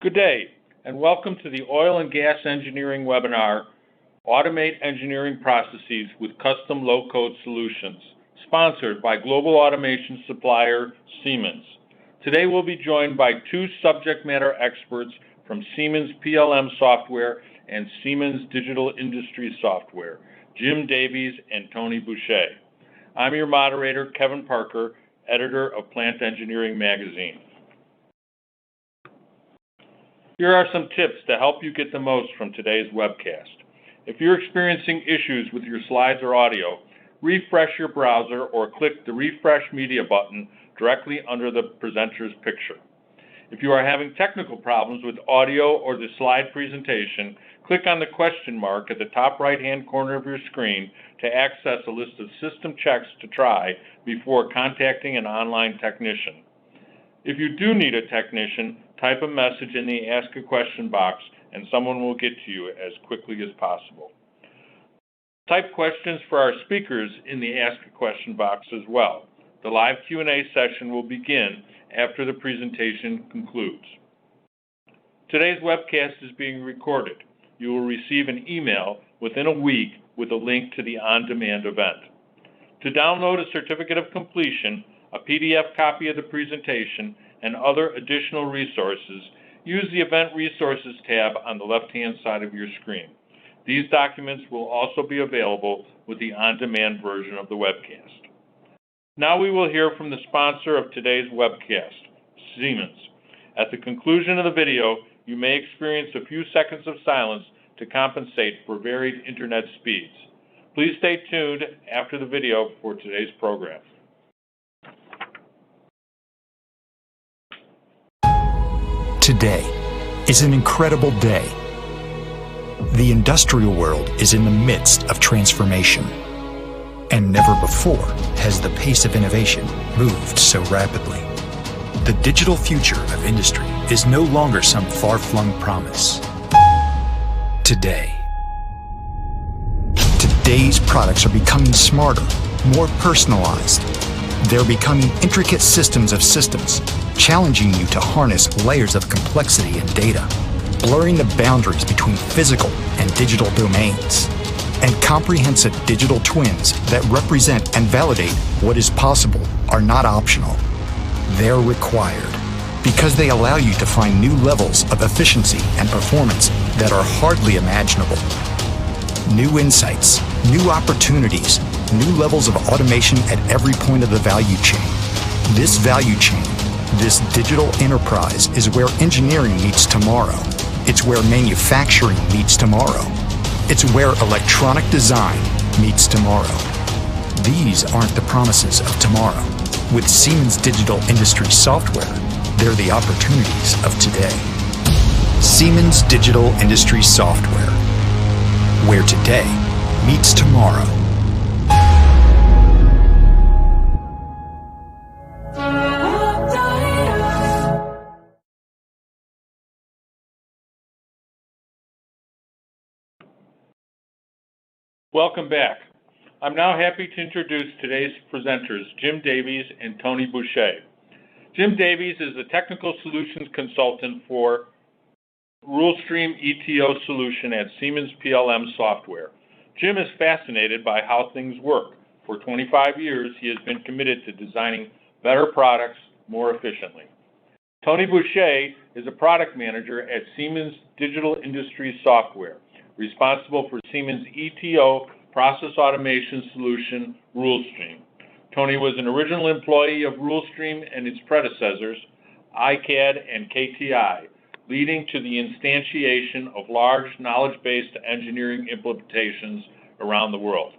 Good day, and welcome to the Oil and Gas Engineering webinar, Automate Engineering Processes with Custom Low-Code Solutions, sponsored by global automation supplier Siemens. Today we'll be joined by two subject matter experts from Siemens PLM Software and Siemens Digital Industries Software, Jim Davies and Tony Boucher. I'm your moderator, Kevin Parker, editor of Plant Engineering Magazine. Here are some tips to help you get the most from today's webcast. If you're experiencing issues with your slides or audio, refresh your browser or click the Refresh Media button directly under the presenter's picture. If you are having technical problems with audio or the slide presentation, click on the question mark at the top right-hand corner of your screen to access a list of system checks to try before contacting an online technician. If you do need a technician, type a message in the Ask a Question box and someone will get to you as quickly as possible. Type questions for our speakers in the Ask a Question box as well. The live Q&A session will begin after the presentation concludes. Today's webcast is being recorded. You will receive an email within a week with a link to the on-demand event. To download a certificate of completion, a PDF copy of the presentation, and other additional resources, use the Event Resources tab on the left-hand side of your screen. These documents will also be available with the on-demand version of the webcast. Now we will hear from the sponsor of today's webcast, Siemens. At the conclusion of the video, you may experience a few seconds of silence to compensate for varied internet speeds. Please stay tuned after the video for today's program. Today is an incredible day. The industrial world is in the midst of transformation, and never before has the pace of innovation moved so rapidly. The digital future of industry is no longer some far-flung promise. Today's products are becoming smarter, more personalized. They're becoming intricate systems of systems, challenging you to harness layers of complexity and data, blurring the boundaries between physical and digital domains, and comprehensive digital twins that represent and validate what is possible are not optional. They're required because they allow you to find new levels of efficiency and performance that are hardly imaginable. New insights, new opportunities, new levels of automation at every point of the value chain. This value chain, this digital enterprise, is where engineering meets tomorrow. It's where manufacturing meets tomorrow. It's where electronic design meets tomorrow. These aren't the promises of tomorrow. With Siemens Digital Industries Software, they're the opportunities of today. Siemens Digital Industries Software, where today meets tomorrow. Welcome back. I'm now happy to introduce today's presenters, Jim Davies and Tony Boucher. Jim Davies is a technical solutions consultant for RuleStream ETO solution at Siemens PLM Software. Jim is fascinated by how things work. For 25 years, he has been committed to designing better products more efficiently. Tony Boucher is a product manager at Siemens Digital Industries Software, responsible for Siemens ETO process automation solution, RuleStream. Tony was an original employee of RuleStream and its predecessors, iCAD and KTI, leading to the instantiation of large knowledge-based engineering implementations around the world.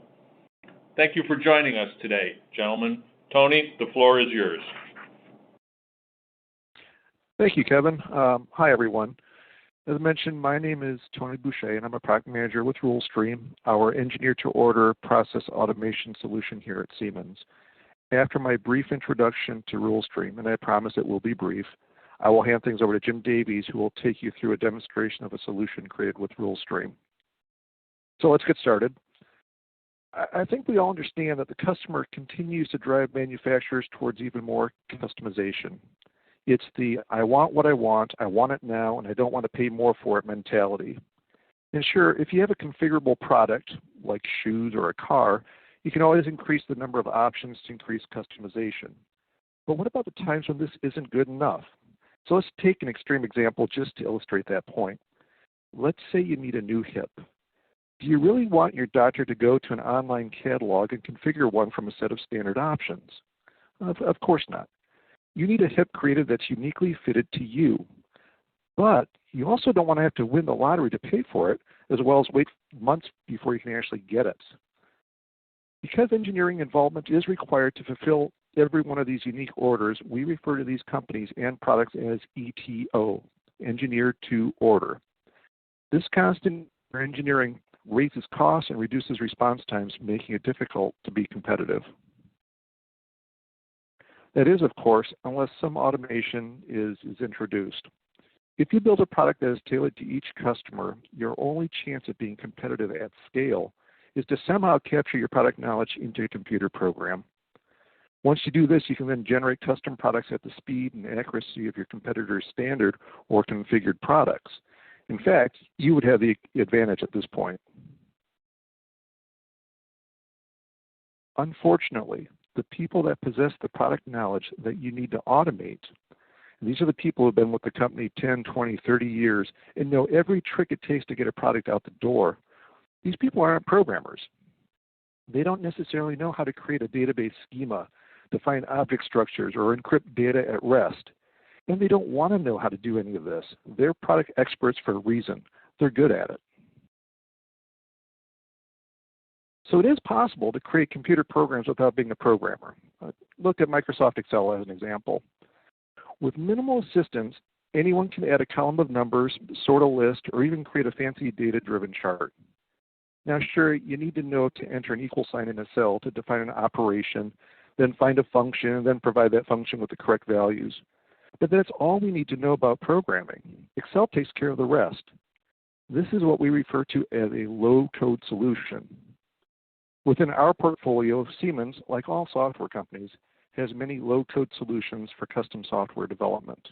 Thank you for joining us today, gentlemen. Tony, the floor is yours. Thank you, Kevin. Hi, everyone. As mentioned, my name is Tony Boucher, and I'm a product manager with RuleStream, our engineer-to-order process automation solution here at Siemens. After my brief introduction to RuleStream, and I promise it will be brief, I will hand things over to Jim Davies, who will take you through a demonstration of a solution created with RuleStream. So let's get started. I think we all understand that the customer continues to drive manufacturers towards even more customization. It's the I want what I want it now, and I don't want to pay more for it mentality. And sure, if you have a configurable product like shoes or a car, you can always increase the number of options to increase customization. But what about the times when this isn't good enough? So let's take an extreme example just to illustrate that point. Let's say you need a new hip. Do you really want your doctor to go to an online catalog and configure one from a set of standard options? Of course not. You need a hip created that's uniquely fitted to you. But you also don't want to have to win the lottery to pay for it, as well as wait months before you can actually get it. Because engineering involvement is required to fulfill every one of these unique orders, we refer to these companies and products as ETO, Engineer to Order. This constant engineering raises costs and reduces response times, making it difficult to be competitive. That is, of course, unless some automation is introduced. If you build a product that is tailored to each customer, your only chance of being competitive at scale is to somehow capture your product knowledge into a computer program. Once you do this, you can then generate custom products at the speed and accuracy of your competitor's standard or configured products. In fact, you would have the advantage at this point. Unfortunately, the people that possess the product knowledge that you need to automate, these are the people who have been with the company 10, 20, 30 years and know every trick it takes to get a product out the door. These people aren't programmers. They don't necessarily know how to create a database schema, define object structures, or encrypt data at rest. And they don't want to know how to do any of this. They're product experts for a reason. They're good at it. So it is possible to create computer programs without being a programmer. Look at Microsoft Excel as an example. With minimal assistance, anyone can add a column of numbers, sort a list, or even create a fancy data-driven chart. Now, sure, you need to know to enter an equal sign in a cell to define an operation, then find a function, and then provide that function with the correct values. But that's all we need to know about programming. Excel takes care of the rest. This is what we refer to as a low-code solution. Within our portfolio, Siemens, like all software companies, has many low-code solutions for custom software development.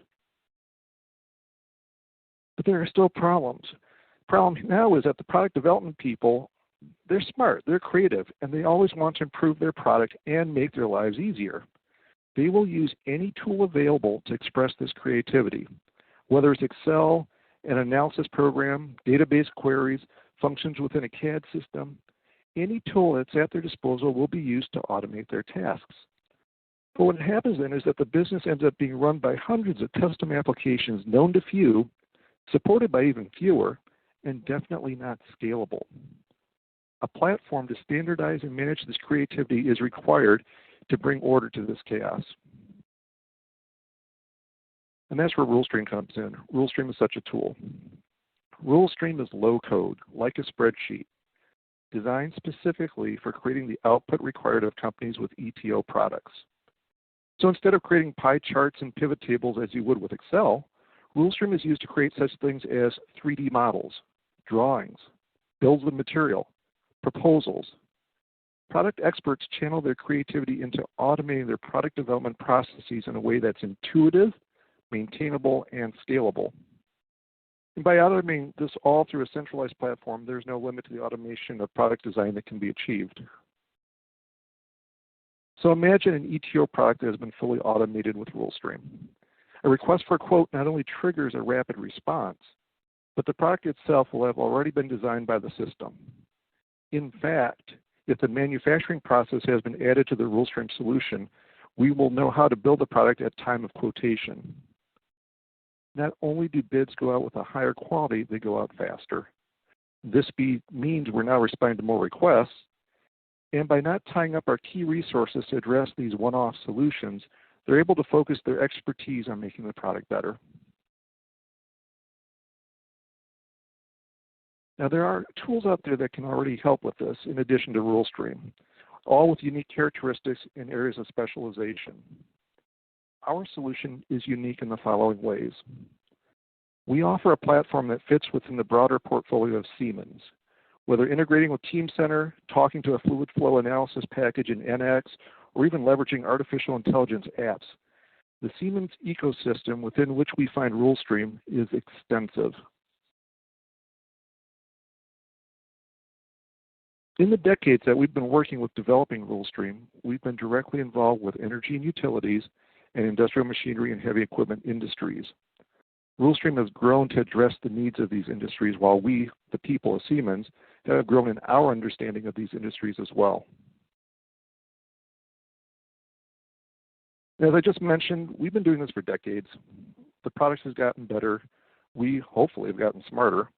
But there are still problems. The problem now is that the product development people, they're smart, they're creative, and they always want to improve their product and make their lives easier. They will use any tool available to express this creativity, whether it's Excel, an analysis program, database queries, functions within a CAD system. Any tool that's at their disposal will be used to automate their tasks. But what happens then is that the business ends up being run by hundreds of custom applications known to few, supported by even fewer, and definitely not scalable. A platform to standardize and manage this creativity is required to bring order to this chaos. And that's where RuleStream comes in. RuleStream is such a tool. RuleStream is low code, like a spreadsheet, designed specifically for creating the output required of companies with ETO products. So instead of creating pie charts and pivot tables as you would with Excel, RuleStream is used to create such things as 3D models, drawings, bills of material, proposals. Product experts channel their creativity into automating their product development processes in a way that's intuitive, maintainable, and scalable. And by automating this all through a centralized platform, there's no limit to the automation of product design that can be achieved. So imagine an ETO product that has been fully automated with RuleStream. A request for a quote not only triggers a rapid response, but the product itself will have already been designed by the system. In fact, if the manufacturing process has been added to the RuleStream solution, we will know how to build the product at time of quotation. Not only do bids go out with a higher quality, they go out faster. This means we're now responding to more requests, and by not tying up our key resources to address these one-off solutions, they're able to focus their expertise on making the product better. Now, there are tools out there that can already help with this in addition to RuleStream, all with unique characteristics in areas of specialization. Our solution is unique in the following ways. We offer a platform that fits within the broader portfolio of Siemens, whether integrating with Teamcenter, talking to a fluid flow analysis package in NX, or even leveraging artificial intelligence apps. The Siemens ecosystem within which we find Rulestream is extensive. In the decades that we've been working with developing Rulestream, we've been directly involved with energy and utilities and industrial machinery and heavy equipment industries. Rulestream has grown to address the needs of these industries, while we, the people of Siemens, have grown in our understanding of these industries as well. As I just mentioned, we've been doing this for decades. The product has gotten better. We hopefully have gotten smarter.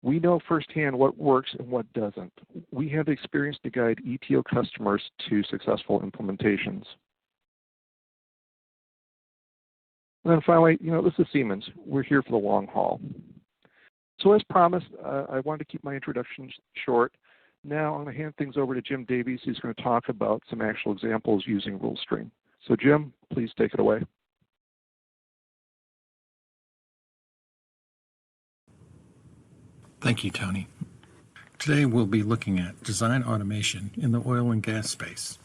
We know firsthand what works and what doesn't. We have the experience to guide ETO customers to successful implementations. And then finally, this is Siemens. We're here for the long haul. So as promised, I wanted to keep my introduction short. Now I'm going to hand things over to Jim Davies, who's going to talk about some actual examples using Rulestream. So Jim, please take it away. Thank you, Tony. Today we'll be looking at design automation in the oil and gas space.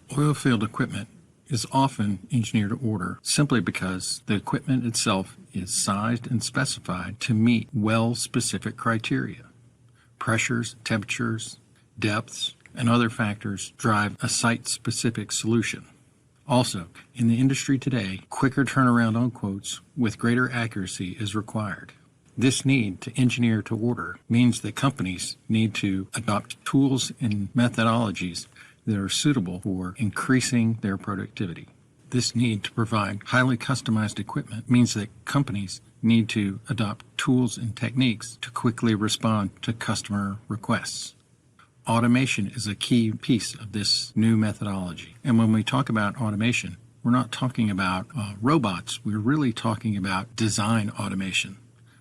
Oilfield equipment is often engineered to order simply because the equipment itself is sized and specified to meet well-specific criteria. Pressures, temperatures, depths, and other factors drive a site-specific solution. Also, in the industry today, quicker turnaround on quotes with greater accuracy is required. This need to engineer to order means that companies need to adopt tools and methodologies that are suitable for increasing their productivity. This need to provide highly customized equipment means that companies need to adopt tools and techniques to quickly respond to customer requests. Automation is a key piece of this new methodology. And when we talk about automation, we're not talking about robots. We're really talking about design automation,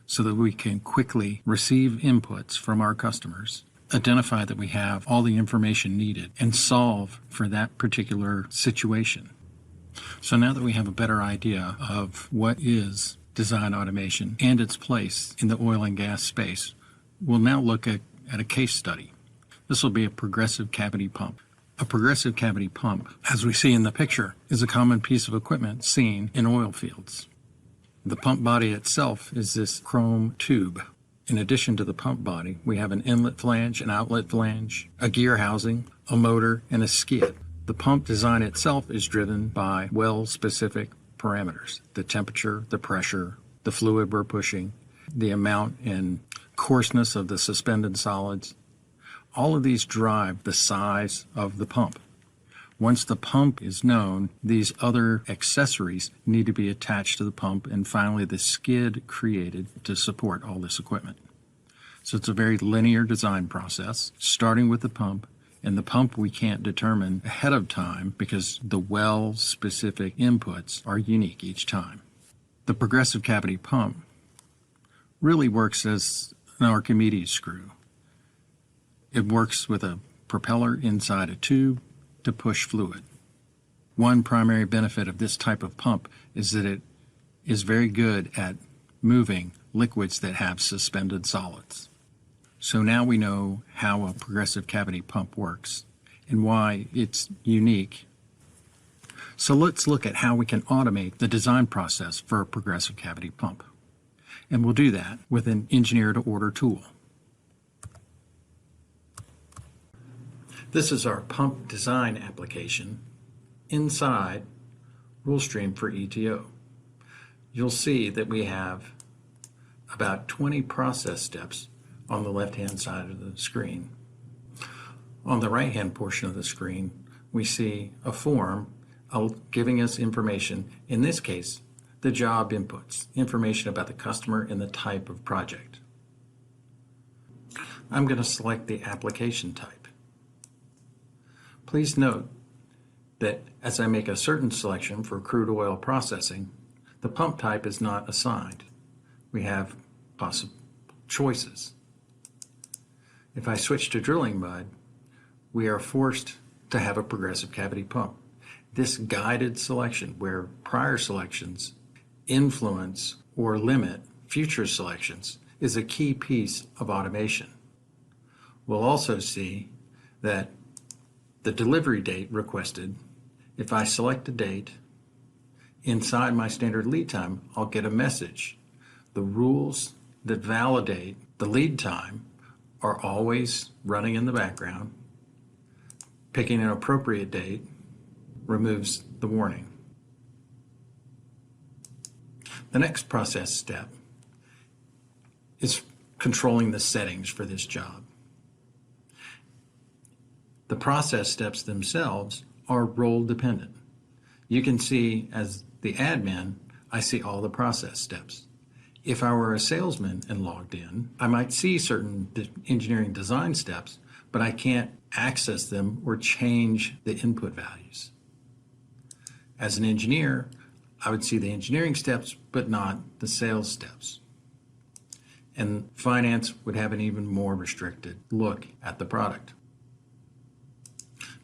so that we can quickly receive inputs from our customers, identify that we have all the information needed, and solve for that particular situation. So now that we have a better idea of what is design automation and its place in the oil and gas space, we'll now look at a case study. This will be a progressive cavity pump. A progressive cavity pump, as we see in the picture, is a common piece of equipment seen in oil fields. The pump body itself is this chrome tube. In addition to the pump body, we have an inlet flange, an outlet flange, a gear housing, a motor, and a skid. The pump design itself is driven by well-specific parameters: the temperature, the pressure, the fluid we're pushing, the amount and coarseness of the suspended solids. All of these drive the size of the pump. Once the pump is known, these other accessories need to be attached to the pump, and finally the skid created to support all this equipment. So it's a very linear design process, starting with the pump, and the pump we can't determine ahead of time because the well-specific inputs are unique each time. The progressive cavity pump really works as an Archimedes screw. It works with a propeller inside a tube to push fluid. One primary benefit of this type of pump is that it is very good at moving liquids that have suspended solids. So now we know how a progressive cavity pump works and why it's unique. So let's look at how we can automate the design process for a progressive cavity pump. And we'll do that with an engineer-to-order tool. This is our pump design application inside Rulestream for ETO. You'll see that we have about 20 process steps on the left-hand side of the screen. On the right-hand portion of the screen, we see a form giving us information, in this case, the job inputs, information about the customer and the type of project. I'm going to select the application type. Please note that as I make a certain selection for crude oil processing, the pump type is not assigned. We have possible choices. If I switch to drilling mud, we are forced to have a progressive cavity pump. This guided selection, where prior selections influence or limit future selections, is a key piece of automation. We'll also see that the delivery date requested, if I select a date Inside my standard lead time, I'll get a message. The rules that validate the lead time are always running in the background. Picking an appropriate date removes the warning. The next process step is controlling the settings for this job. The process steps themselves are role dependent. You can see as the admin, I see all the process steps. If I were a salesman and logged in, I might see certain engineering design steps, but I can't access them or change the input values. As an engineer, I would see the engineering steps, but not the sales steps. And finance would have an even more restricted look at the product.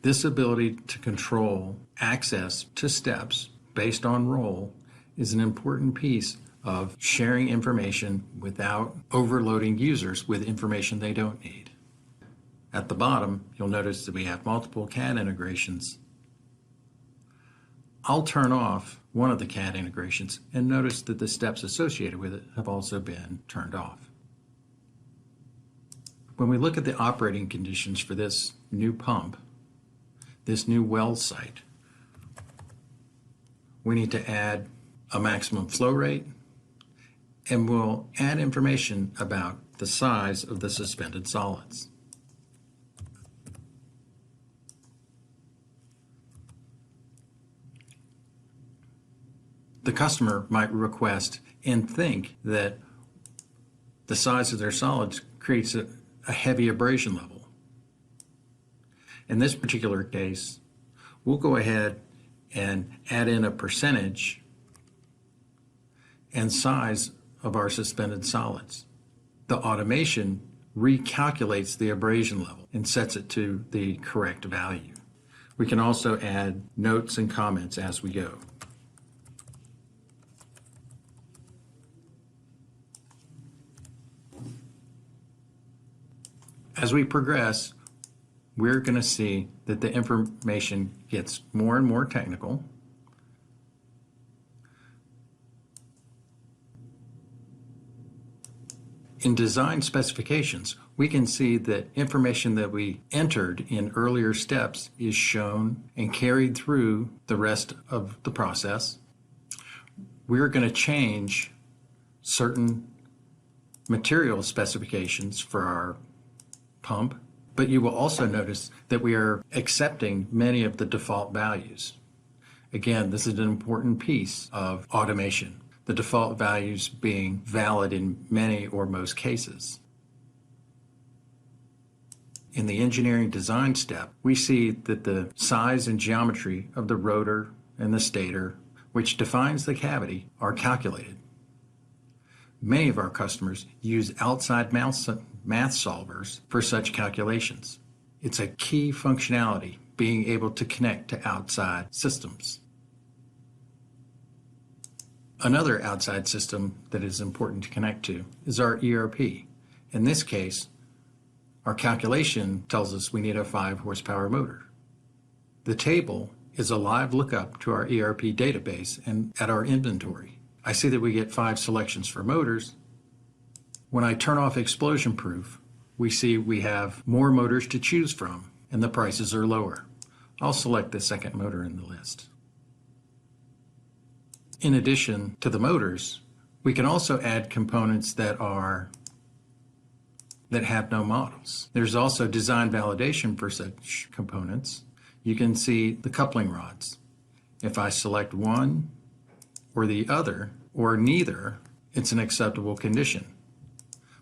This ability to control access to steps based on role is an important piece of sharing information without overloading users with information they don't need. At the bottom, you'll notice that we have multiple CAD integrations. I'll turn off one of the CAD integrations and notice that the steps associated with it have also been turned off. When we look at the operating conditions for this new pump, this new well site, we need to add a maximum flow rate, and we'll add information about the size of the suspended solids. The customer might request and think that the size of their solids creates a heavy abrasion level. In this particular case, we'll go ahead and add in a percentage and size of our suspended solids. The automation recalculates the abrasion level and sets it to the correct value. We can also add notes and comments as we go. As we progress, we're going to see that the information gets more and more technical. In design specifications, we can see that information that we entered in earlier steps is shown and carried through the rest of the process. We're going to change certain material specifications for our pump, but you will also notice that we are accepting many of the default values. Again, this is an important piece of automation, the default values being valid in many or most cases. In the engineering design step, we see that the size and geometry of the rotor and the stator, which defines the cavity, are calculated. Many of our customers use outside math solvers for such calculations. It's a key functionality, being able to connect to outside systems. Another outside system that is important to connect to is our ERP. In this case, our calculation tells us we need a 5 horsepower motor. The table is a live lookup to our ERP database and at our inventory. I see that we get 5 selections for motors. When I turn off explosion proof, we see we have more motors to choose from and the prices are lower. I'll select the second motor in the list. In addition to the motors, we can also add components that have no models. There's also design validation for such components. You can see the coupling rods. If I select one or the other or neither, it's an acceptable condition.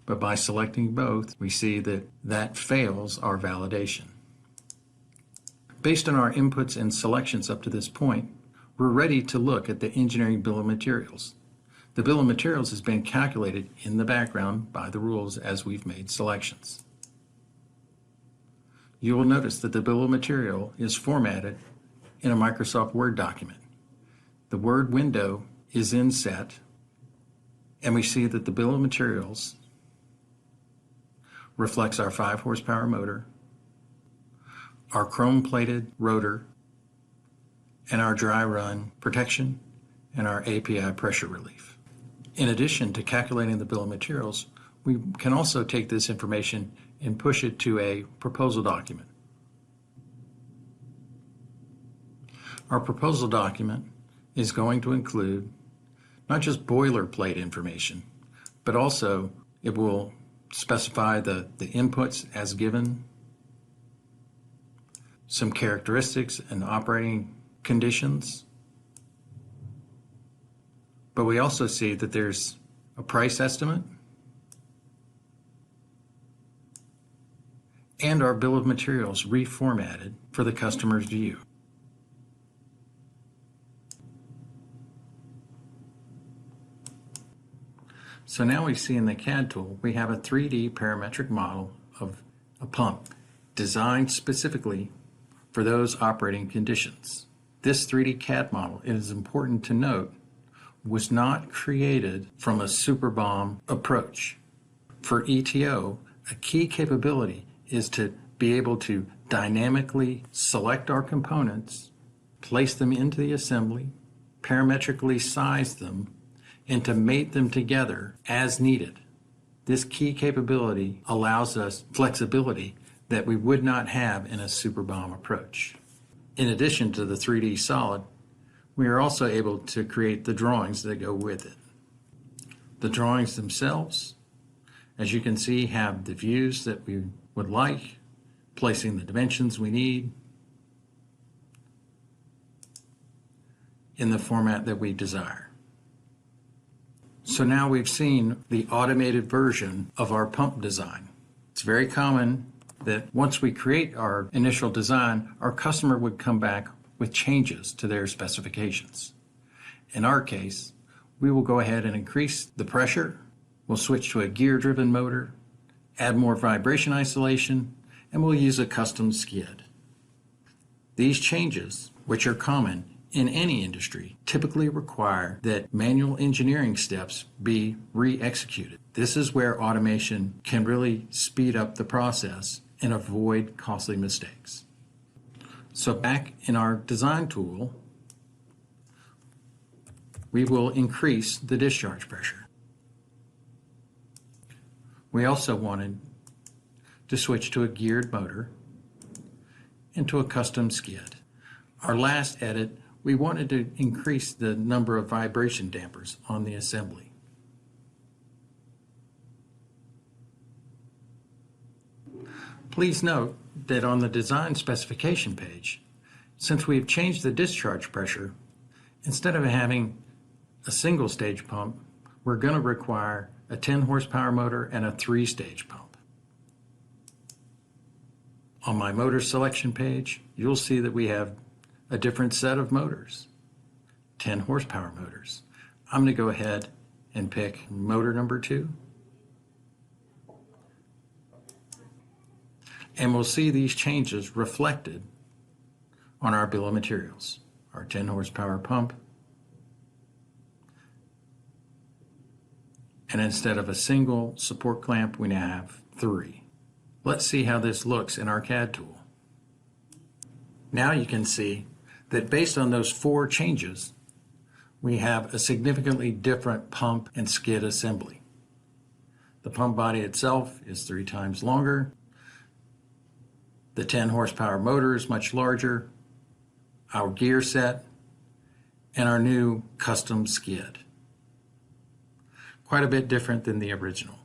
But by selecting both, we see that fails our validation. Based on our inputs and selections up to this point, we're ready to look at the engineering bill of materials. The bill of materials has been calculated in the background by the rules as we've made selections. You will notice that the bill of material is formatted in a Microsoft Word document. The Word window is inset, and we see that the bill of materials reflects our 5 horsepower motor, our chrome-plated rotor, and our dry run protection and our API pressure relief. In addition to calculating the bill of materials, we can also take this information and push it to a proposal document. Our proposal document is going to include not just boilerplate information, but also it will specify the inputs as given, some characteristics and operating conditions. But we also see that there's a price estimate and our bill of materials reformatted for the customer's view. So now we see in the CAD tool, we have a 3D parametric model of a pump designed specifically for those operating conditions. This 3D CAD model, it is important to note, was not created from a SuperBOM approach. For ETO, a key capability is to be able to dynamically select our components, place them into the assembly, parametrically size them, and to mate them together as needed. This key capability allows us flexibility that we would not have in a SuperBOM approach. In addition to the 3D solid, we are also able to create the drawings that go with it. The drawings themselves, as you can see, have the views that we would like, placing the dimensions we need in the format that we desire. So now we've seen the automated version of our pump design. It's very common that once we create our initial design, our customer would come back with changes to their specifications. In our case, we will go ahead and increase the pressure, we'll switch to a gear-driven motor, add more vibration isolation, and we'll use a custom skid. These changes, which are common in any industry, typically require that manual engineering steps be re-executed. This is where automation can really speed up the process and avoid costly mistakes. So back in our design tool, we will increase the discharge pressure. We also wanted to switch to a geared motor and to a custom skid. Our last edit, we wanted to increase the number of vibration dampers on the assembly. Please note that on the design specification page, since we've changed the discharge pressure, instead of having a single stage pump, we're going to require a 10 horsepower motor and a 3-stage pump. On my motor selection page, you'll see that we have a different set of motors, 10 horsepower motors. I'm going to go ahead and pick motor number 2. And we'll see these changes reflected on our bill of materials. Our 10 horsepower pump, and instead of a single support clamp, we now have 3. Let's see how this looks in our CAD tool. Now you can see that based on those 4 changes, we have a significantly different pump and skid assembly. The pump body itself is 3 times longer. The 10 horsepower motor is much larger. Our gear set and our new custom skid. Quite a bit different than the original.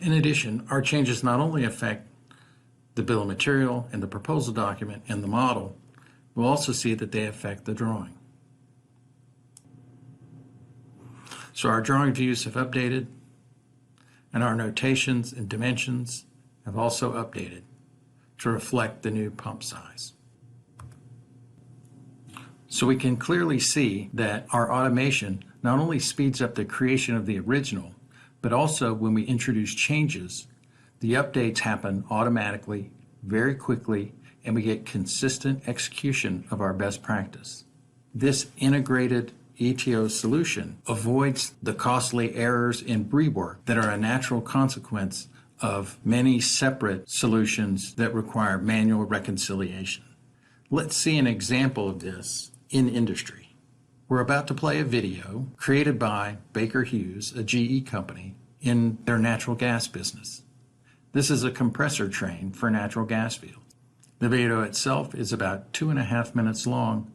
In addition, our changes not only affect the bill of material and the proposal document and the model, we'll also see that they affect the drawing. So our drawing views have updated, and our notations and dimensions have also updated to reflect the new pump size. So we can clearly see that our automation not only speeds up the creation of the original, but also when we introduce changes, the updates happen automatically, very quickly, and we get consistent execution of our best practice. This integrated ETO solution avoids the costly errors in rework that are a natural consequence of many separate solutions that require manual reconciliation. Let's see an example of this in industry. We're about to play a video created by Baker Hughes, a GE company, in their natural gas business. This is a compressor train for natural gas fields. The video itself is about 2.5 minutes long.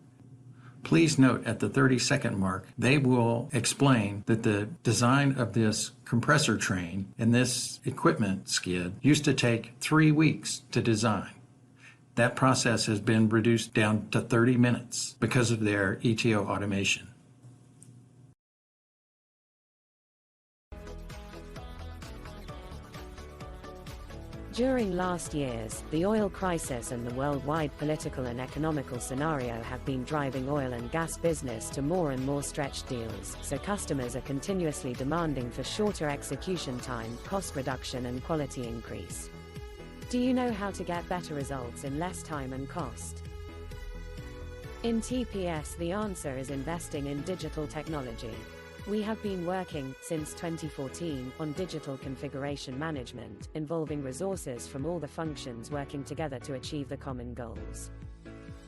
Please note at the 30-second mark, they will explain that the design of this compressor train and this equipment skid used to take 3 weeks to design. That process has been reduced down to 30 minutes because of their ETO automation. During last years, the oil crisis and the worldwide political and economical scenario have been driving oil and gas business to more and more stretched deals, so customers are continuously demanding for shorter execution time, cost reduction and quality increase. Do you know how to get better results in less time and cost? In TPS, the answer is investing in digital technology. We have been working, since 2014, on digital configuration management, involving resources from all the functions working together to achieve the common goals.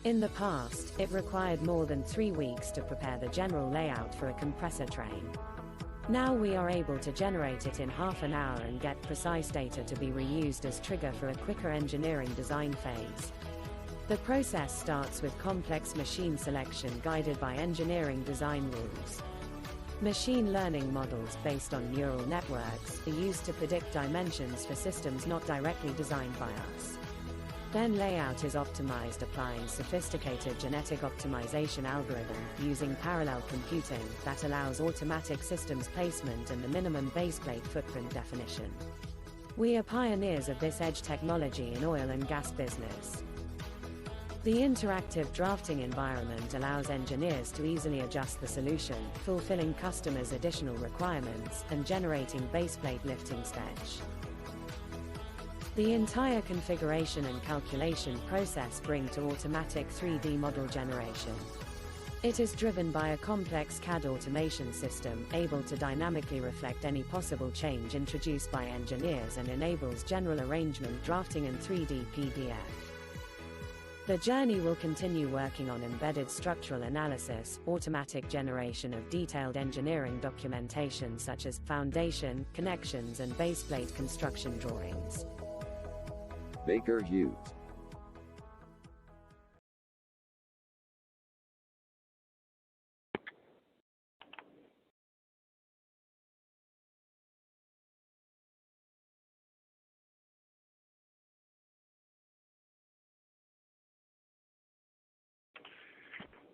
In the past, it required more than 3 weeks to prepare the general layout for a compressor train. Now we are able to generate it in half an hour and get precise data to be reused as trigger for a quicker engineering design phase. The process starts with complex machine selection guided by engineering design rules. Machine learning models based on neural networks are used to predict dimensions for systems not directly designed by us. Then layout is optimized applying sophisticated genetic optimization algorithm using parallel computing that allows automatic systems placement and the minimum baseplate footprint definition. We are pioneers of this edge technology in oil and gas business. The interactive drafting environment allows engineers to easily adjust the solution, fulfilling customers' additional requirements, and generating baseplate lifting stage. The entire configuration and calculation process bring to automatic 3D model generation. It is driven by a complex CAD automation system, able to dynamically reflect any possible change introduced by engineers and enables general arrangement drafting and 3D PDF. The journey will continue working on embedded structural analysis, automatic generation of detailed engineering documentation such as foundation, connections and baseplate construction drawings. Baker Hughes.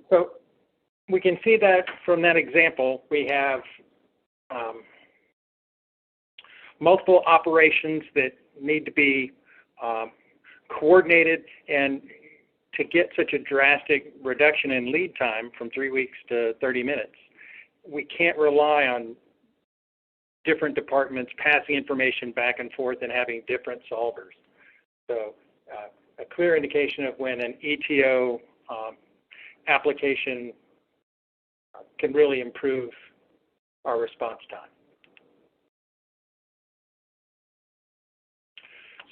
So we can see that from that example, we have multiple operations that need to be coordinated, and to get such a drastic reduction in lead time from 3 weeks to 30 minutes, we can't rely on different departments passing information back and forth and having different solvers. So a clear indication of when an ETO application can really improve our response time.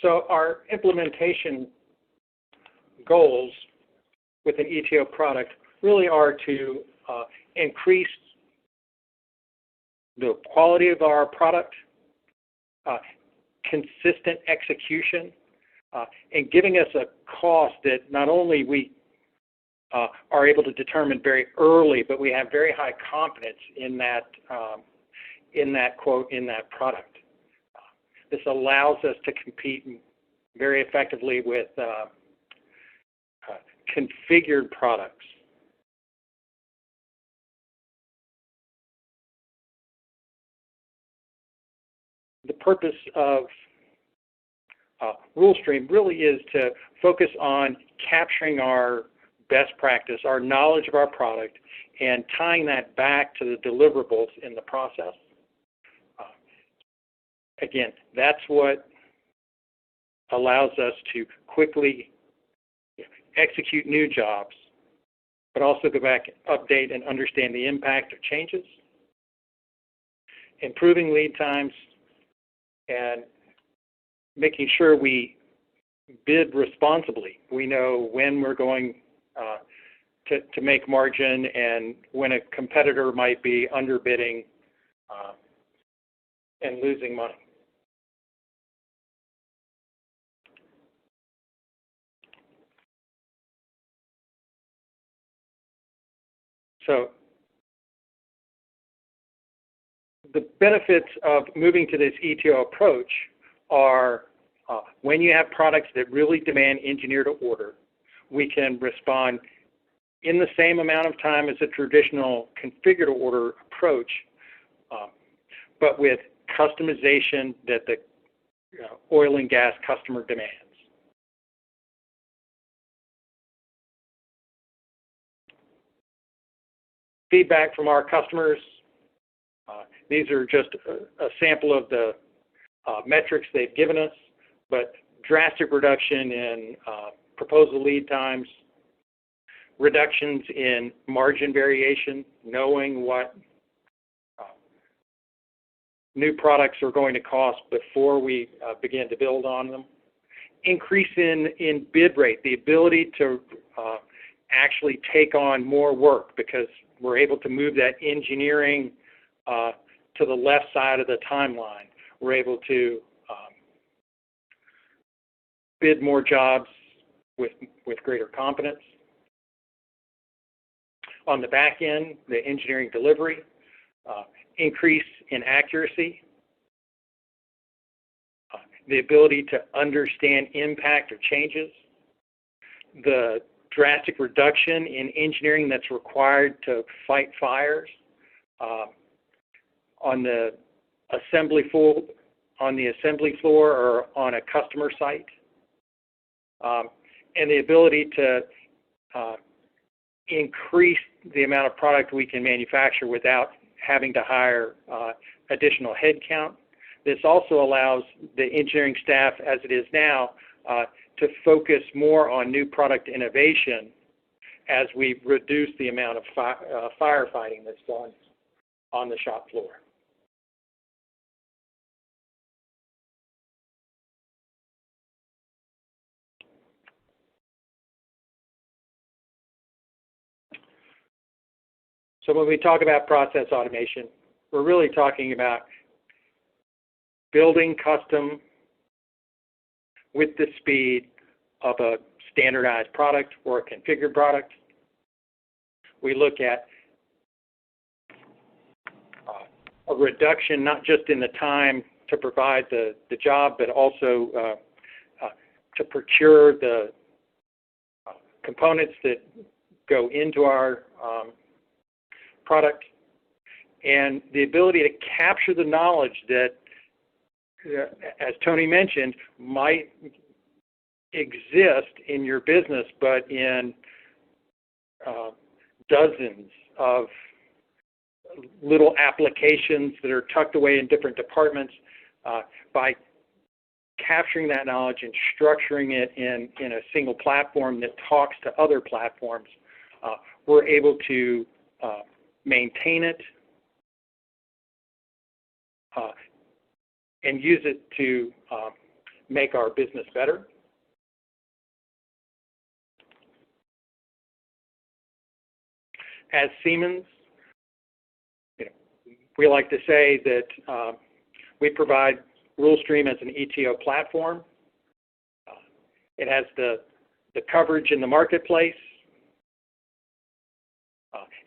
So our implementation goals with an ETO product really are to increase the quality of our product, consistent execution, and giving us a cost that not only we are able to determine very early, but we have very high confidence in that quote, in that product. This allows us to compete very effectively with configured products. The purpose of RuleStream really is to focus on capturing our best practice, our knowledge of our product, and tying that back to the deliverables in the process. Again, that's what allows us to quickly execute new jobs, but also go back, update, and understand the impact of changes, improving lead times, and making sure we bid responsibly. We know when we're going to make margin and when a competitor might be underbidding and losing money. So the benefits of moving to this ETO approach are when you have products that really demand engineer to order, we can respond in the same amount of time as a traditional configure to order approach, but with customization that the oil and gas customer demands. Feedback from our customers. These are just a sample of the metrics they've given us, but drastic reduction in proposal lead times, reductions in margin variation, knowing what new products are going to cost before we begin to build on them, increase in bid rate, the ability to actually take on more work because we're able to move that engineering to the left side of the timeline. We're able to bid more jobs with greater confidence. On the back end, the engineering delivery, increase in accuracy, the ability to understand impact or changes, the drastic reduction in engineering that's required to fight fires on the assembly floor, or on a customer site, and the ability to increase the amount of product we can manufacture without having to hire additional headcount. This also allows the engineering staff, as it is now, to focus more on new product innovation as we reduce the amount of firefighting that's done on the shop floor. So when we talk about process automation, we're really talking about building custom with the speed of a standardized product or a configured product. We look at a reduction not just in the time to provide the job, but also to procure the components that go into our product, and the ability to capture the knowledge that, as Tony mentioned, might exist in your business, but in dozens of little applications that are tucked away in different departments. By capturing that knowledge and structuring it in a single platform that talks to other platforms, we're able to maintain it and use it to make our business better. As Siemens, we like to say that we provide RuleStream as an ETO platform. It has the coverage in the marketplace.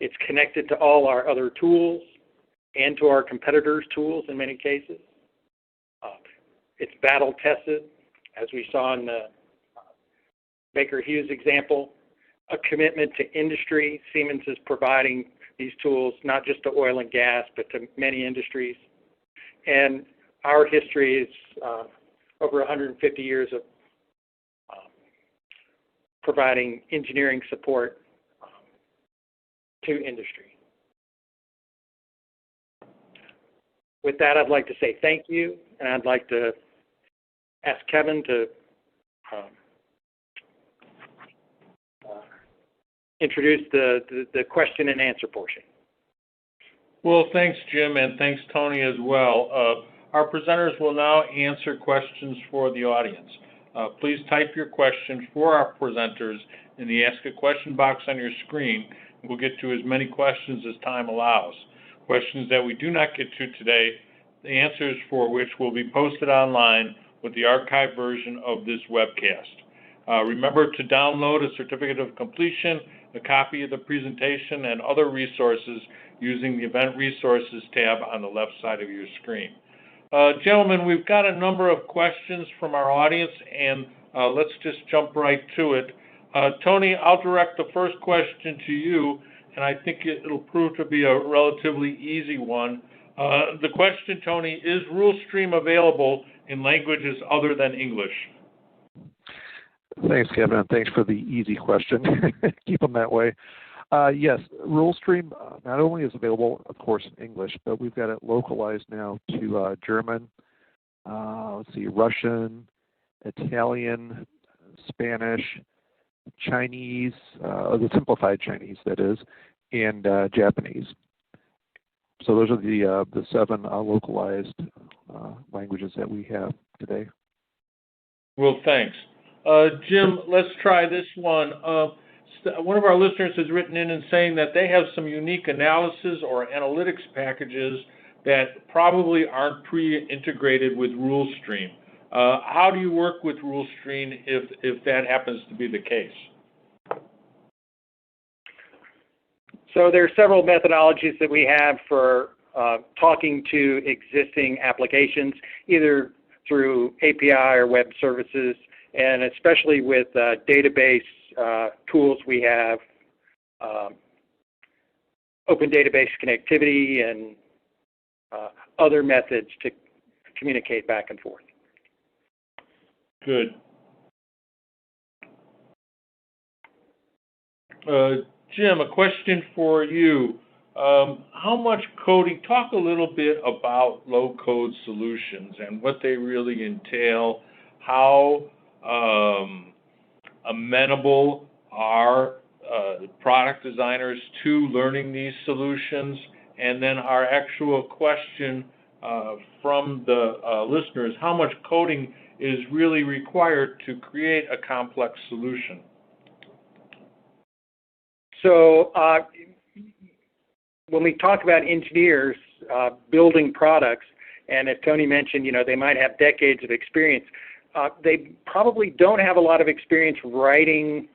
It's connected to all our other tools and to our competitors' tools in many cases. It's battle tested, as we saw in the Baker Hughes example. A commitment to industry. Siemens is providing these tools not just to oil and gas, but to many industries. And our history is over 150 years of providing engineering support to industry. With that, I'd like to say thank you, and I'd like to ask Kevin to introduce the question and answer portion. Well, thanks, Jim, and thanks, Tony, as well. our presenters will now answer questions for the audience. Please type your question for our presenters in the Ask a Question box on your screen. We'll get to as many questions as time allows. Questions that we do not get to today, the answers for which will be posted online with the archived version of this webcast. Remember to download a certificate of completion, a copy of the presentation, and other resources using the Event Resources tab on the left side of your screen. Gentlemen, we've got a number of questions from our audience, and let's just jump right to it. Tony, I'll direct the first question to you, and I think it'll prove to be a relatively easy one. The question, Tony, is RuleStream available in languages other than English? Thanks, Kevin, and thanks for the easy question. Keep them that way. Yes, RuleStream not only is available, of course, in English, but we've got it localized now to German, Russian, Italian, Spanish, Chinese, the simplified Chinese, that is, and Japanese. So those are the 7 localized languages that we have today. Well, thanks. Jim, let's try this one. One of our listeners has written in and saying that they have some unique analysis or analytics packages that probably aren't pre-integrated with RuleStream. How do you work with RuleStream if that happens to be the case? So there are several methodologies that we have for talking to existing applications, either through API or web services, and especially with database tools we have, open database connectivity and other methods to communicate back and forth. Good. Jim, a question for you. How much coding, talk a little bit about low-code solutions and what they really entail, how amenable are product designers to learning these solutions, and then our actual question from the listeners, how much coding is really required to create a complex solution? So when we talk about engineers building products, and as Tony mentioned, they might have decades of experience, they probably don't have a lot of experience writing,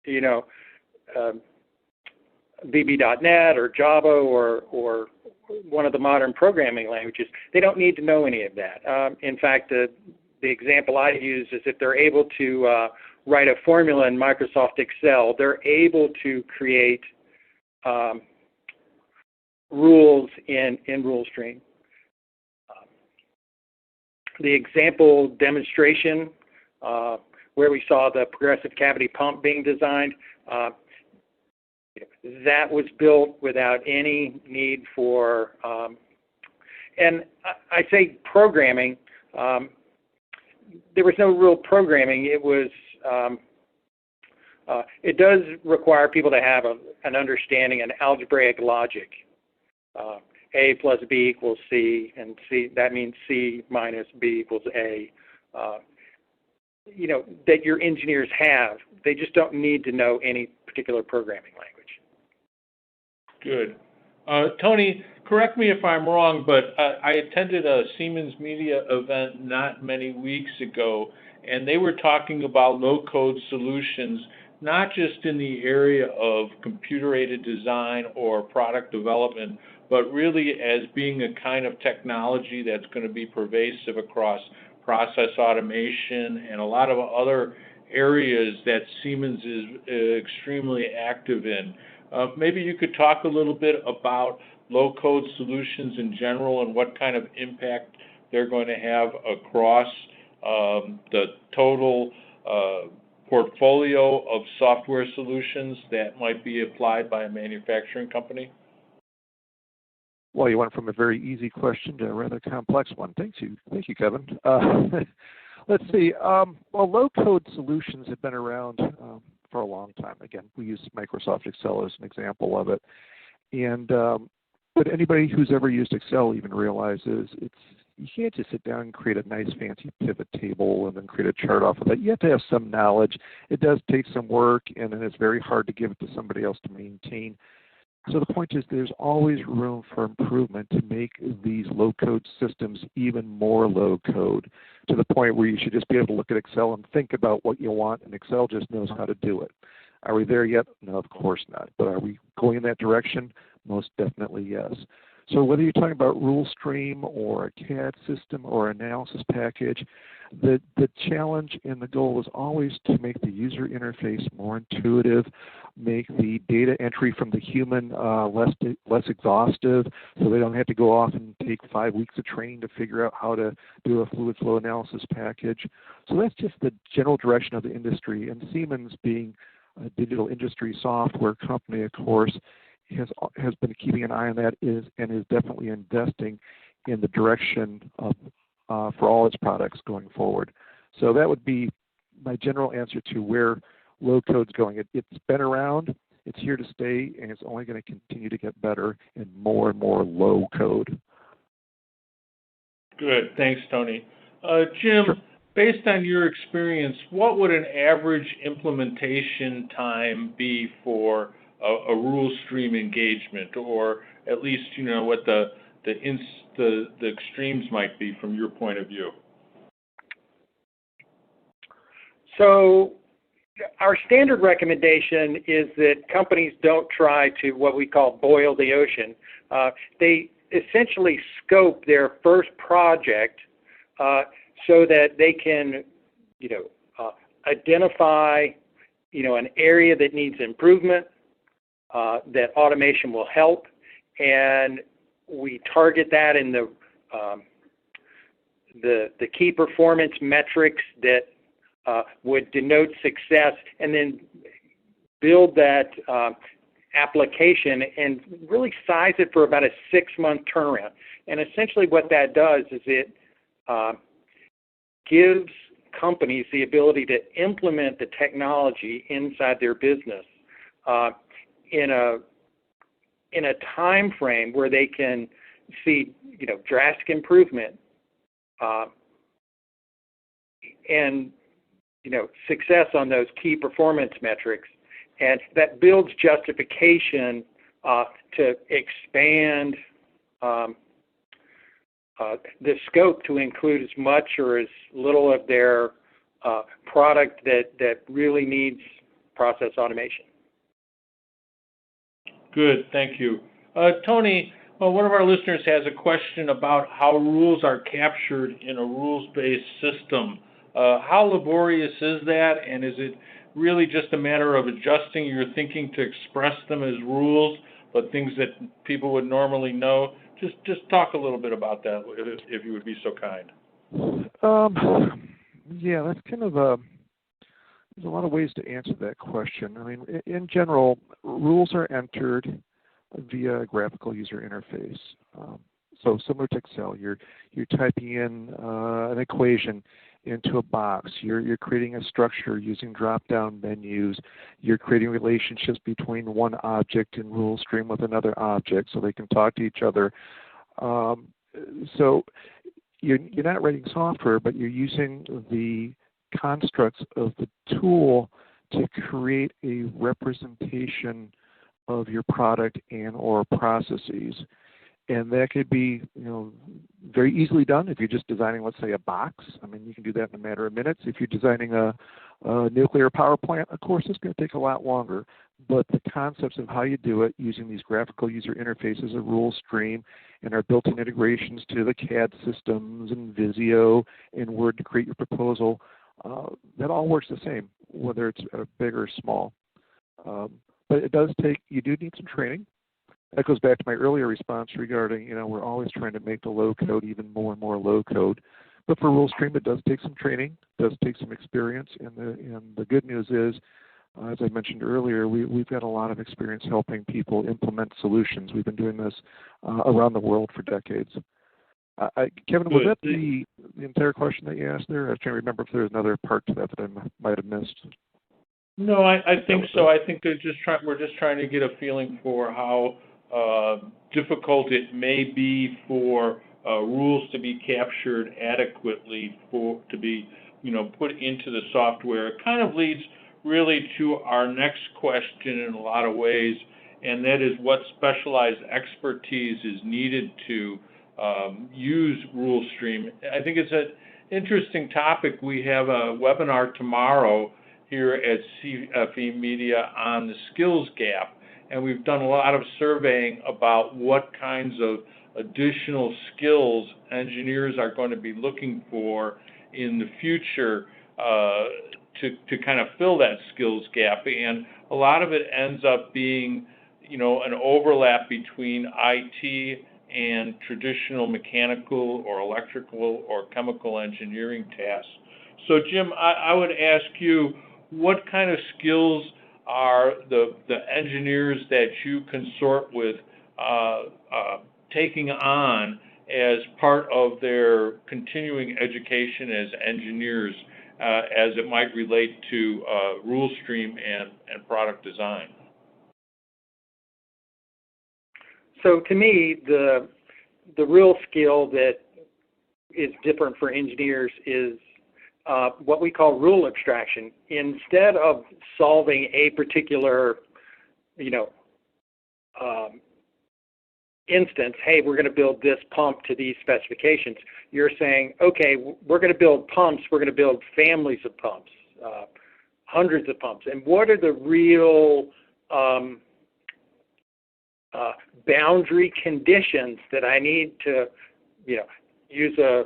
VB.NET or Java or one of the modern programming languages. They don't need to know any of that. In fact, the example I use is if they're able to write a formula in Microsoft Excel, they're able to create rules in RuleStream. The example demonstration where we saw the progressive cavity pump being designed, that was built without any need for, and I say programming, there was no real programming. It was, it does require people to have an understanding, an algebraic logic. A plus B equals C, and C, that means C minus B equals A. That your engineers have. They just don't need to know any particular programming language. Good. Tony, correct me if I'm wrong, but I attended a Siemens Media event not many weeks ago, and they were talking about low-code solutions, not just in the area of computer-aided design or product development, but really as being a kind of technology that's going to be pervasive across process automation and a lot of other areas that Siemens is extremely active in. Maybe you could talk a little bit about low-code solutions in general and what kind of impact they're going to have across the total portfolio of software solutions that might be applied by a manufacturing company? Well, you went from a very easy question to a rather complex one. Thank you, Kevin. Let's see. Well, low-code solutions have been around for a long time. Again, we use Microsoft Excel as an example of it. And but anybody who's ever used Excel even realizes it's you can't just sit down and create a nice fancy pivot table and then create a chart off of that. You have to have some knowledge. It does take some work, and then it's very hard to give it to somebody else to maintain. So the point is there's always room for improvement to make these low-code systems even more low-code, to the point where you should just be able to look at Excel and think about what you want, and Excel just knows how to do it. Are we there yet? No, of course not. But are we going in that direction? Most definitely yes. So whether you're talking about RuleStream or a CAD system or analysis package, the challenge and the goal is always to make the user interface more intuitive, make the data entry from the human less exhaustive, so they don't have to go off and take 5 weeks of training to figure out how to do a fluid flow analysis package. So that's just the general direction of the industry. And Siemens, being a digital industry software company, of course, has been keeping an eye on that and is definitely investing in the direction of for all its products going forward. So that would be my general answer to where low code's going. It's been around, it's here to stay, and it's only going to continue to get better and more low code. Good. Thanks, Tony. Jim, Sure. Based on your experience, what would an average implementation time be for a RuleStream engagement, or at least what the extremes might be from your point of view? So our standard recommendation is that companies don't try to what we call boil the ocean. They essentially scope their first project so that they can, identify, an area that needs improvement, that automation will help, and we target that in the key performance metrics that would denote success, and then build that application and really size it for about a 6-month turnaround. And essentially what that does is it gives companies the ability to implement the technology inside their business in a time frame where they can see drastic improvement and success on those key performance metrics, and that builds justification to expand the scope to include as much or as little of their product that really needs process automation. Good, thank you. Tony, one of our listeners has a question about how rules are captured in a rules-based system. How laborious is that, and is it really just a matter of adjusting your thinking to express them as rules, but things that people would normally know? Just talk a little bit about that, if you would be so kind. Yeah, that's kind of there's a lot of ways to answer that question. I mean, in general, rules are entered via a graphical user interface. So similar to Excel, you're typing in an equation into a box. You're creating a structure using drop-down menus. You're creating relationships between one object in RuleStream with another object so they can talk to each other. So you're not writing software, but you're using the constructs of the tool to create a representation of your product and or processes. And that could be, very easily done if you're just designing, let's say, a box. I mean, you can do that in a matter of minutes. If you're designing a nuclear power plant, of course, it's going to take a lot longer. But the concepts of how you do it using these graphical user interfaces of RuleStream and our built-in integrations to the CAD systems and Visio and Word to create your proposal, that all works the same, whether it's big or small. But you do need some training. That goes back to my earlier response regarding, we're always trying to make the low code even more and more low code. But for RuleStream, it does take some training, does take some experience, and the good news is, as I mentioned earlier, we've got a lot of experience helping people implement solutions. We've been doing this around the world for decades. Kevin, was that the entire question that you asked there? I can't remember if there was another part to that I might have missed. No, I think so. I think we're just trying to get a feeling for how difficult it may be for rules to be captured adequately to be, put into the software. It kind of leads really to our next question in a lot of ways, and that is what specialized expertise is needed to use RuleStream. I think it's an interesting topic. We have a webinar tomorrow here at CFE Media on the skills gap, and we've done a lot of surveying about what kinds of additional skills engineers are going to be looking for in the future to kind of fill that skills gap. And a lot of it ends up being, an overlap between IT and traditional mechanical or electrical or chemical engineering tasks. So Jim, I would ask you, what kind of skills are the engineers that you consort with taking on as part of their continuing education as engineers, as it might relate to RuleStream and product design? So to me, the real skill that is different for engineers is what we call rule abstraction. Instead of solving a particular, instance, hey, we're going to build this pump to these specifications, you're saying, okay, we're going to build pumps, we're going to build families of pumps, hundreds of pumps, and what are the real boundary conditions that I need to, use a,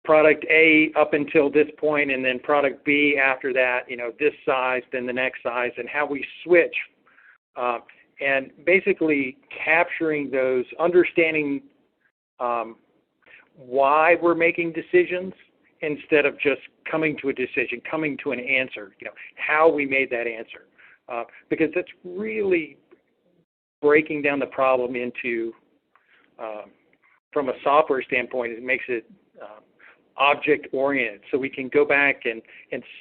product A up until this point, and then product B after that, this size, then the next size, and how we switch. And basically capturing those, understanding why we're making decisions instead of just coming to a decision, coming to an answer, how we made that answer. Because that's really breaking down the problem into, from a software standpoint, it makes it object-oriented. So we can go back and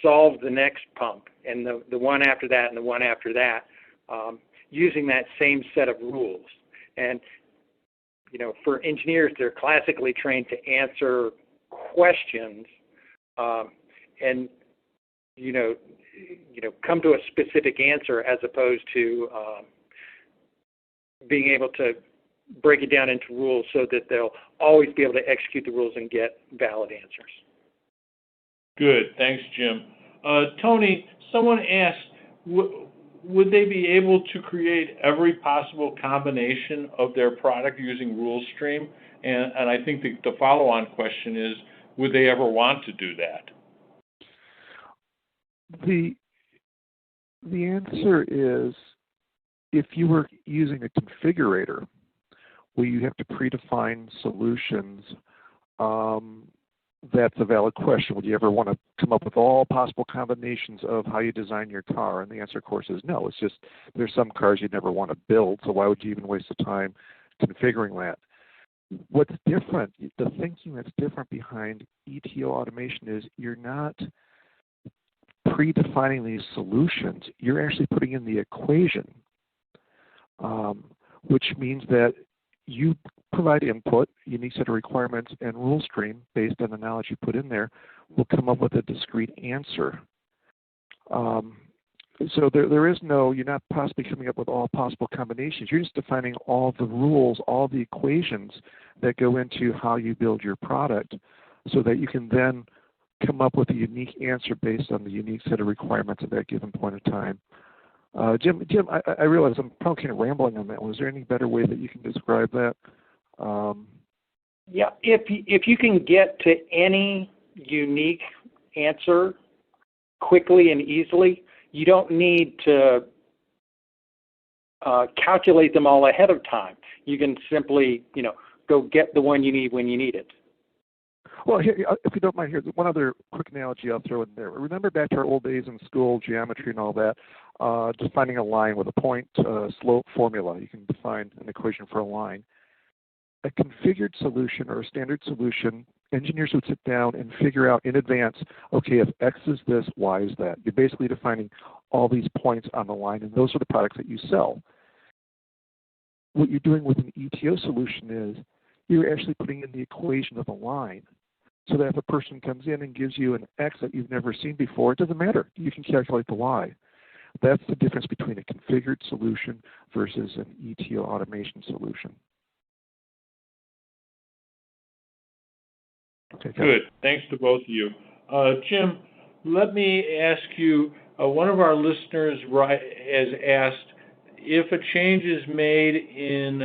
solve the next pump and the one after that and the one after that, using that same set of rules. And, for engineers, they're classically trained to answer questions and, come to a specific answer as opposed to being able to break it down into rules so that they'll always be able to execute the rules and get valid answers. Good. Thanks, Jim. Tony, someone asked, would they be able to create every possible combination of their product using RuleStream? And I think the follow-on question is, would they ever want to do that? The answer is, if you were using a configurator where you have to predefine solutions, that's a valid question. Would you ever want to come up with all possible combinations of how you design your car? And the answer, of course, is no. It's just there's some cars you'd never want to build, so why would you even waste the time configuring that? What's different, the thinking that's different behind ETO automation is you're not predefining these solutions. You're actually putting in the equation, which means that you provide input, unique set of requirements, and RuleStream, based on the knowledge you put in there, will come up with a discrete answer. So there is no, you're not possibly coming up with all possible combinations. You're just defining all the rules, all the equations that go into how you build your product so that you can then come up with a unique answer based on the unique set of requirements at that given point in time. Jim, I realize I'm probably kind of rambling on that one. Is there any better way that you can describe that? Yeah, if you can get to any unique answer quickly and easily, you don't need to calculate them all ahead of time. You can simply, go get the one you need when you need it. Well, here, if you don't mind, here's one other quick analogy I'll throw in there. Remember back to our old days in school, geometry and all that, defining a line with a point slope formula. You can define an equation for a line. A configured solution or a standard solution, engineers would sit down and figure out in advance, okay, if X is this, Y is that. You're basically defining all these points on the line, and those are the products that you sell. What you're doing with an ETO solution is You're actually putting in the equation of a line. So that if a person comes in and gives you an X that you've never seen before, it doesn't matter. You can calculate the Y. That's the difference between a configured solution versus an ETO automation solution. Okay, Good. Thanks to both of you. Jim, let me ask you, one of our listeners has asked if a change is made in,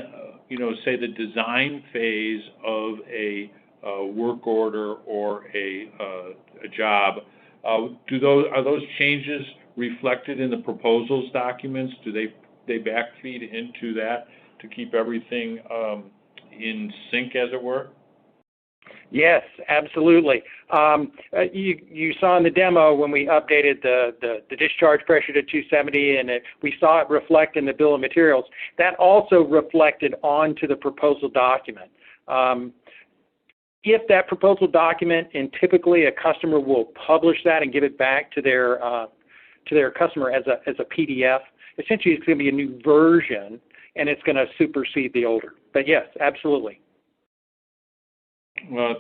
say the design phase of a work order or a job, are those changes reflected in the proposals documents? Do they backfeed into that to keep everything in sync, as it were? Yes, absolutely. You saw in the demo when we updated the discharge pressure to 270, and we saw it reflect in the bill of materials. That also reflected onto the proposal document. If that proposal document, and typically a customer will publish that and give it back to their customer as a PDF, essentially it's going to be a new version, and it's going to supersede the older. But yes, absolutely.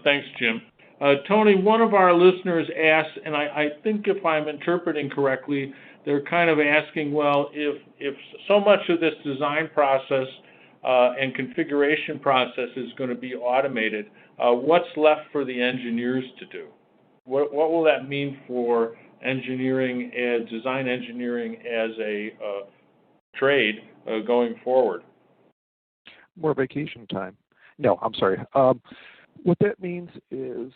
Thanks, Jim. Tony, one of our listeners asked, and I think if I'm interpreting correctly, they're kind of asking, well, if so much of this design process and configuration process is going to be automated, what's left for the engineers to do? What will that mean for engineering, design engineering as a trade going forward? More vacation time. No, I'm sorry. What that means is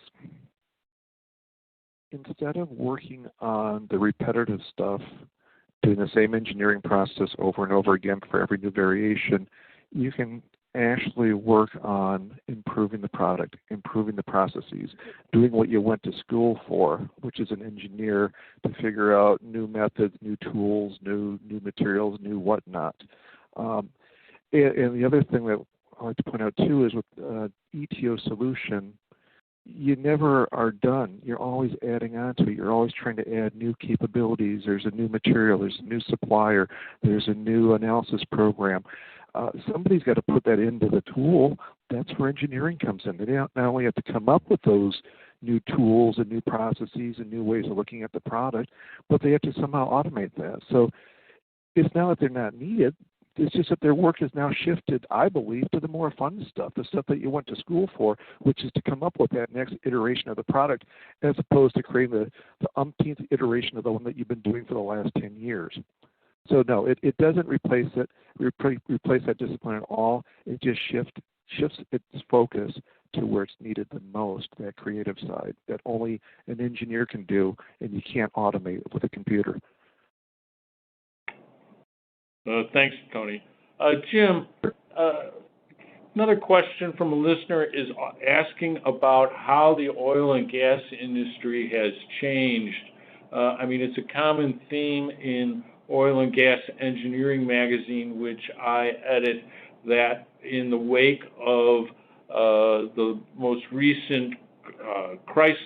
instead of working on the repetitive stuff, doing the same engineering process over and over again for every new variation, you can actually work on improving the product, improving the processes, doing what you went to school for, which is an engineer, to figure out new methods, new tools, new materials, new whatnot. And the other thing that I like to point out too is with ETO solution, you never are done. You're always adding on to it. You're always trying to add new capabilities. There's a new material. There's a new supplier. There's a new analysis program. Somebody's got to put that into the tool. That's where engineering comes in. They not only have to come up with those new tools and new processes and new ways of looking at the product, but they have to somehow automate that. So it's not that they're not needed. It's just that their work has now shifted, I believe, to the more fun stuff, the stuff that you went to school for, which is to come up with that next iteration of the product, as opposed to creating the umpteenth iteration of the one that you've been doing for the last 10 years. So no, it doesn't replace that discipline at all. It just shifts its focus to where it's needed the most, that creative side that only an engineer can do, and you can't automate with a computer. Thanks, Tony. Jim, another question from a listener is asking about how the oil and gas industry has changed. It's a common theme in Oil and Gas Engineering magazine, which I edit, that in the wake of the most recent price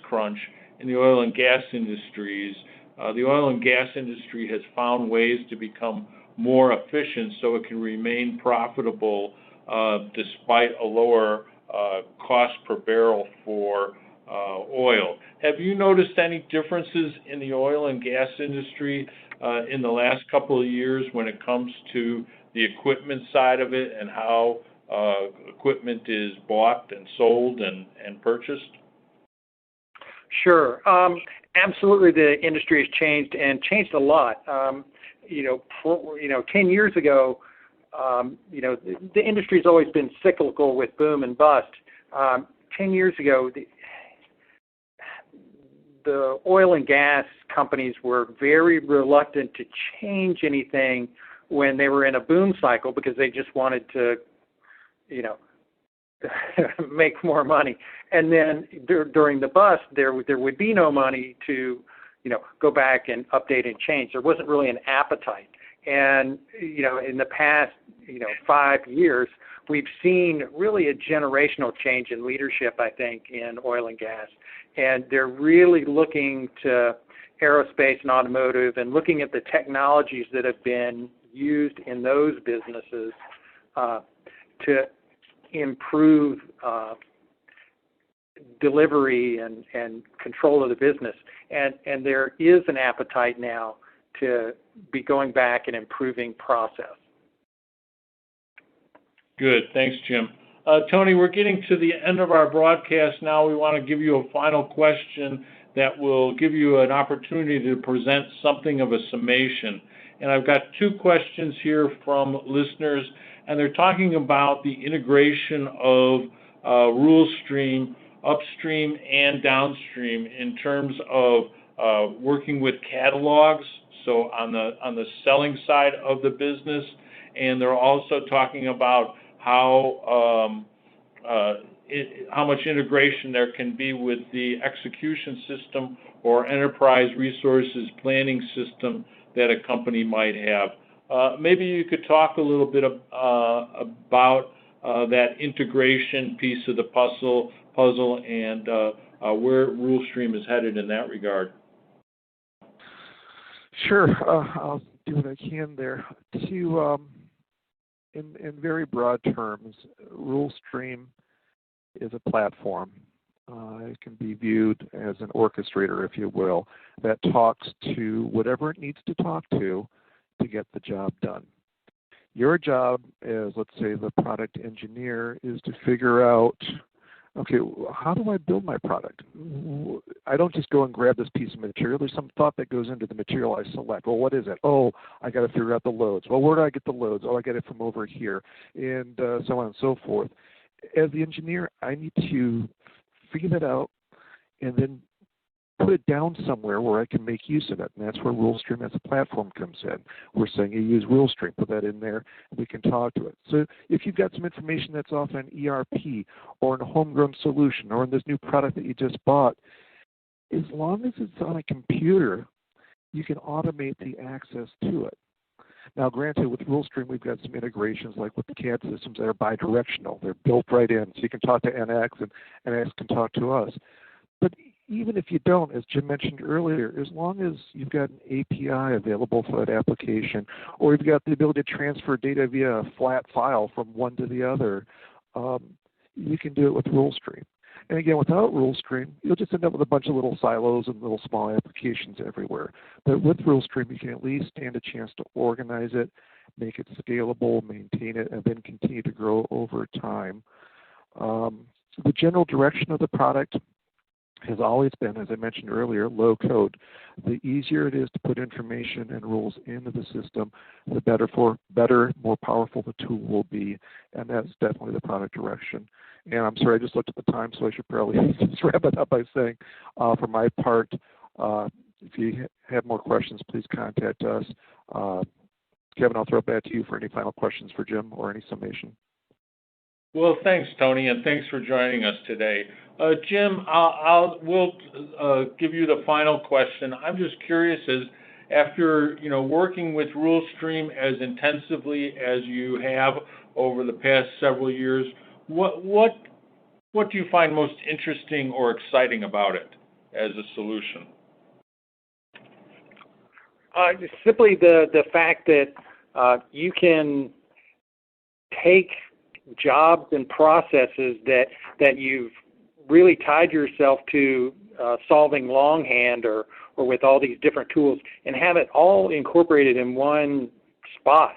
crunch in the oil and gas industries, the oil and gas industry has found ways to become more efficient so it can remain profitable despite a lower cost per barrel for oil. Have you noticed any differences in the oil and gas industry in the last couple of years when it comes to the equipment side of it and how equipment is bought and sold and purchased? Sure. Absolutely, the industry has changed and changed a lot. 10 years ago, the industry's always been cyclical with boom and bust. 10 years ago, the oil and gas companies were very reluctant to change anything when they were in a boom cycle because they just wanted to, make more money. And then during the bust, there would be no money to, go back and update and change. There wasn't really an appetite. And, in the past, 5 years, we've seen really a generational change in leadership, I think, in oil and gas. And they're really looking to aerospace and automotive and looking at the technologies that have been used in those businesses to improve delivery and control of the business. And there is an appetite now to be going back and improving process. Good. Thanks, Jim. Tony, we're getting to the end of our broadcast now. We want to give you a final question that will give you an opportunity to present something of a summation. And I've got two questions here from listeners, and they're talking about the integration of RuleStream upstream and downstream in terms of working with catalogs, so on the selling side of the business. And they're also talking about how much integration there can be with the execution system or enterprise resources planning system that a company might have. Maybe you could talk a little bit about that integration piece of the puzzle and where RuleStream is headed in that regard. Sure, I'll do what I can there. In very broad terms, RuleStream is a platform. It can be viewed as an orchestrator, if you will, that talks to whatever it needs to talk to get the job done. Your job as, let's say, the product engineer is to figure out, okay, how do I build my product? I don't just go and grab this piece of material. There's some thought that goes into the material I select. Well, what is it? Oh, I got to figure out the loads. Well, where do I get the loads? Oh, I get it from over here, and so on and so forth. As the engineer, I need to figure that out and then put it down somewhere where I can make use of it. And that's where RuleStream as a platform comes in. We're saying you use RuleStream, put that in there, and we can talk to it. So if you've got some information that's off an ERP or in a homegrown solution or in this new product that you just bought, as long as it's on a computer, you can automate the access to it. Now, granted, with RuleStream, we've got some integrations like with the CAD systems that are bidirectional. They're built right in, so you can talk to NX and NX can talk to us. But even if you don't, as Jim mentioned earlier, as long as you've got an API available for that application, or you've got the ability to transfer data via a flat file from one to the other, you can do it with RuleStream. And again, without RuleStream, you'll just end up with a bunch of little silos and little small applications everywhere. But with RuleStream, you can at least stand a chance to organize it, make it scalable, maintain it, and then continue to grow over time. The general direction of the product has always been, as I mentioned earlier, low code. The easier it is to put information and rules into the system, the better, more powerful the tool will be, and that's definitely the product direction. And I'm sorry, I just looked at the time, so I should probably just wrap it up by saying, for my part, if you have more questions, please contact us. Kevin, I'll throw it back to you for any final questions for Jim or any summation. Well, thanks, Tony, and thanks for joining us today. Jim, we'll give you the final question. I'm just curious, after working with RuleStream as intensively as you have over the past several years, what do you find most interesting or exciting about it as a solution? Simply the fact that you can take jobs and processes that you've really tied yourself to solving longhand or with all these different tools and have it all incorporated in one spot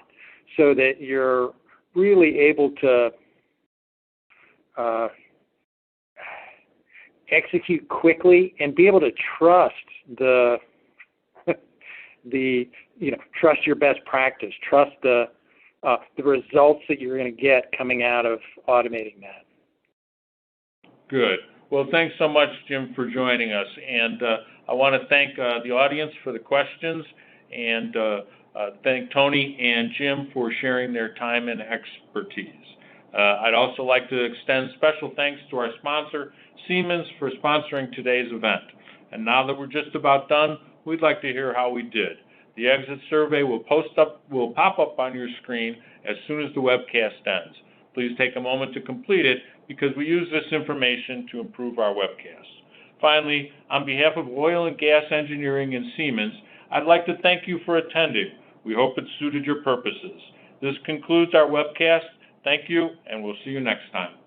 so that you're really able to execute quickly and be able to trust trust your best practice, trust the results that you're going to get coming out of automating that. Good. Well, thanks so much, Jim, for joining us. And I want to thank the audience for the questions and thank Tony and Jim for sharing their time and expertise. I'd also like to extend special thanks to our sponsor, Siemens, for sponsoring today's event. And now that we're just about done, we'd like to hear how we did. The exit survey will pop up on your screen as soon as the webcast ends. Please take a moment to complete it because we use this information to improve our webcast. Finally, on behalf of Oil and Gas Engineering and Siemens, I'd like to thank you for attending. We hope it suited your purposes. This concludes our webcast. Thank you, and we'll see you next time.